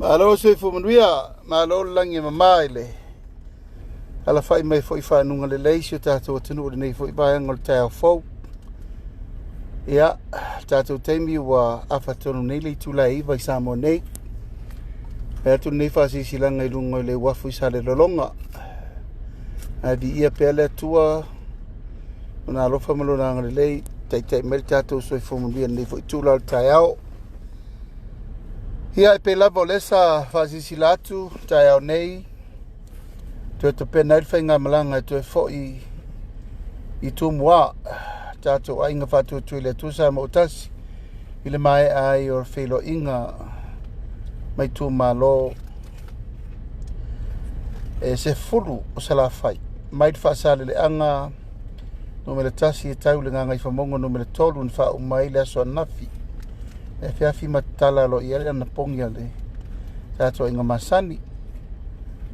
Malo se fu manuia, malo langi mamaile. Ala fai mai foi fa nunga le leisio tato tunu le nei foi ba ngol tau fo. Ya, tato temi wa afatonu nei le Iulai vai Samoa nei. E tu nei fa si silanga i lungo le wafu i sale lolonga. Di ia pele tua na lofa malona ngale lei tai mel tato so fu manuia nei foi tula tau. Ia e pe lava lesa fasisilatu tai au nei te pena il fainga malanga te fo i tu mua tato ainga fatu tu le tu sa mo tas ile mai ai or filo inga mai tu malo e se fulu o sala fai mai fa sale le anga no me le tasi e tau le nganga i famongo no me le tolu fa o mai le so nafi e fiafi matala lo ia na pongia le tato inga masani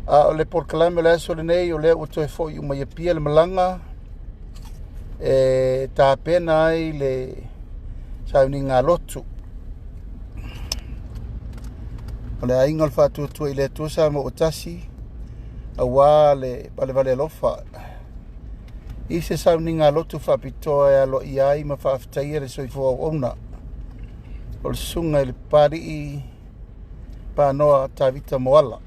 o le porkalame le aso le nei o le o toe fo i umai pia le malanga e ta pena ai le sauni ngā lotu o le ainga le fatu tu i le tusa mo o tasi a wā le pale vale lofa i se sauni ngā lotu whapitoa e alo i ai ma whaafitaia le soifua o ona o le sunga i le pari i pānoa tawita moala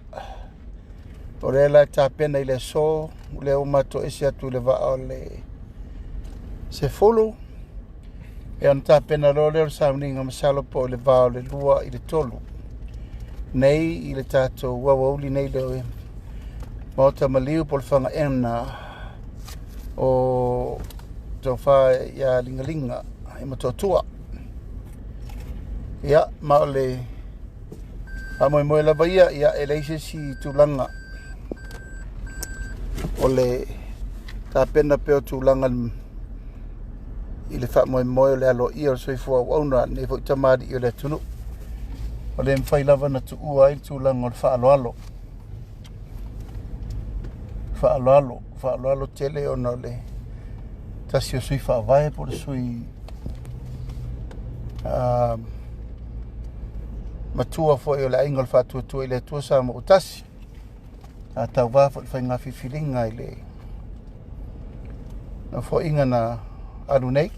o le la ta pena i le so le o mato ese atu le va o le se folo e an ta pena lo le sauninga masalo po le va o le lua i le tolu nei i le tato wawauli nei le mota maliu po le fanga ena o tofa ya lingalinga i matotua ia ma o le amo mo la baia ia eleise si tulanga o le ta pena pe tulanga i le fa mo le alo i o soifua o ona ne fo tamadi i le tunu o le mfai lava na tu ua i tulanga o fa alo tele o no le tasi o soifa vai po le sui matua foi o le ainga fa tu le tu sa mo tasi a tau wā fai ngā whiwhiringa i le na fo inga na aru nei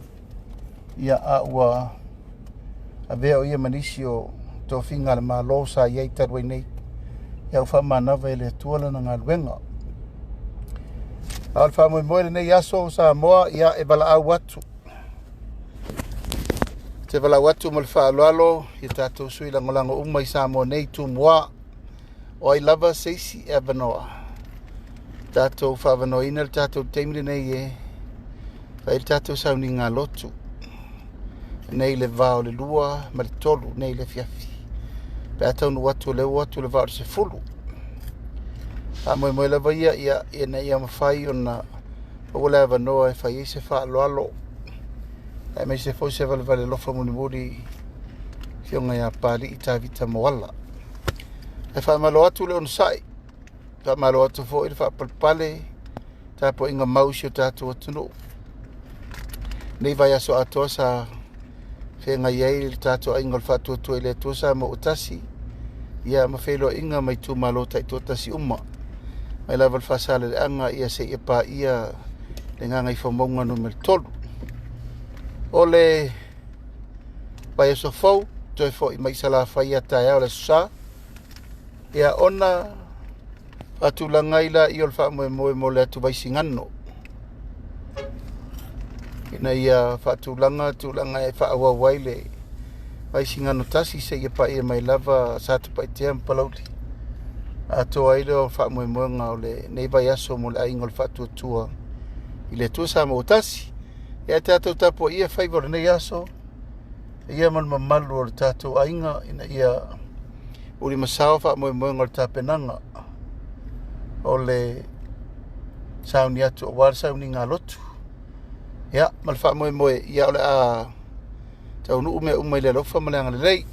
ia a ua a vea o ia manisi o tō whinga le mā lo sa iei tarwai nei ia u wha manawa e le tuala na ngā luenga a le wha moe nei aso Samoa ia e wala au watu te wala watu mo le wha aloalo i tātou sui langolango umai Samoa nei tu mua o ai lava seisi e vanoa. Tātou whawanoina le tātou teimile nei e whai le tātou sauni ngā lotu. Nei le vao le lua ma le tolu nei le fiafi. Pea tau nu watu le vao le se fulu. A moe lava ia nei ia mawhai o na o le vanoa e whai se wha aloalo. E mei se fo se vale lofa muri fionga ia pali i tā vita moala. E wha malo atu le onsai. Wha malo atu fo i le wha palpale. Tā po inga mausi o tātou atunu. Nei vai aso atoa sa whenga iei le tātou ainga le wha tuatua i le tuasa mo utasi. Ia ma whelo inga mai tu malo tai tuatasi uma. Mai lava le whasale le anga ia se ia pā ia le nganga i whamonga numero tolu. O le vai aso fau. Toi fo i mai sala whaia tai au le susa. Ia ona atulanga ila i ol wha moe mo le atu vaisi ngano. Ina ia wha tulanga e wha awa waile vaisi ngano tasi se ia pa ia mai lava satu pa itea mpalauli. Atoa ile o wha moe ngā o le neiva yaso mo le aingo le wha tuatua i le tuasa mo tasi. Ia tātou tapo ia whaivore nei yaso. Ia man mamalu o le tātou ainga ina ia uri masao wha moe ngol tāpenanga o le sauni atu o wāra sauni ngā lotu. Ia, mal wha moe ia ole a tau nu umai le lofa maleanga le lei.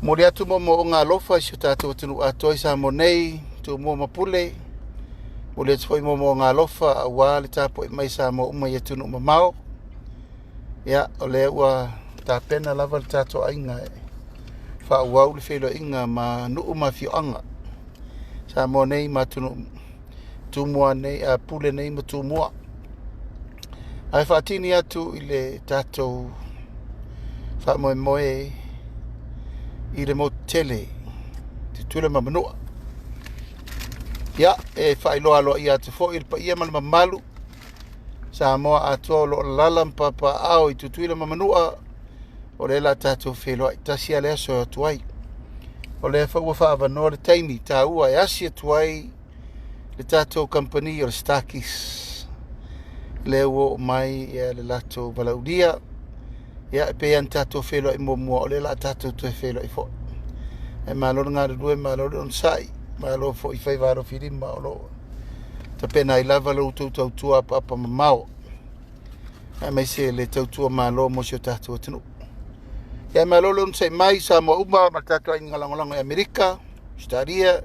Mo le atu mo ngā lofa isio tātou tunu atoi sa mo nei, tu mo mapule. Mo le atu mo ngā lofa a wā le tāpo i mai sa mo umai e tunu mamao. Ia, ole ua tāpena lava le tātou ainga e. whauau le whelo inga ma nuu ma fioanga. Samoa nei ma tumua nei, pule nei ma tumua. Ai whaatini atu i le tātou wha moe i le motele te tule ma manua. Ia, e whailoa aloa i atu fo i le pa ia ma malu. Samoa atua lo lala mpapa au i tutuila ma manua. O le la tātou wheloa i tasia le aso atuai. O le whaua whaavanoa le taimi tā ua e asi atuai le tātou company o le Starkis. Le uo mai e le lato valaudia. Ia e pe an tātou wheloa i mua o le la tātou tue wheloa i fo. E maloro ngā rurue maloro on sai. Maloro fo i whaivaro whirima o lo. Ta pena i lava lo tautua apa mamao. E mai se le tautua malo mo si o tātou atinu. Ia malolo on sai mai Samoa uma ma tātou ai ngalangolanga i Amerika, Australia,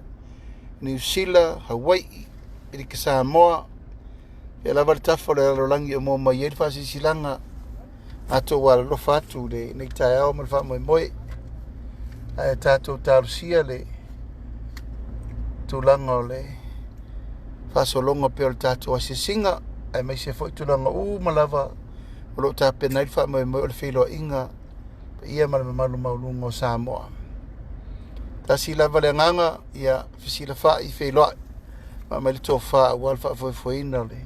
New Zealand, Hawaii, Irika Samoa. E lava le tafo le alolangi o mo mai e le whasisilanga. Ato wala lo fatu le nei tai au mal wha moe. Ai tātou tārusia le tūlanga o le whasolonga peo le tātou asisinga. Ai mai se fo i tūlanga malava o lo tā pena i wha moe o le whiloa inga. Ia malu maulungo Samoa. Tasi lava le nganga ia fisila wha i whiloa. Ma mai le tō wha wal wha foina le.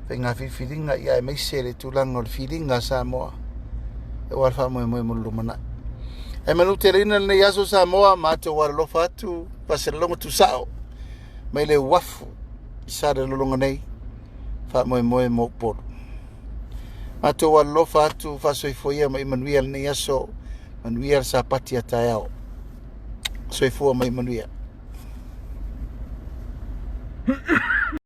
Whainga whiwhiringa ia e meise le tūlanga o le whiringa Samoa. E wal wha moe mulumana. E manu te rina nei aso Samoa ma ato wala lofa atu pasera longa tu sao. Mai le wafu i sare lolonga nei. Wha moe mo poro. Ato wala lofa atu whasoifoia ma Imanuia nei aso. Manuia sa pati atai au. Soifua ma Imanuia.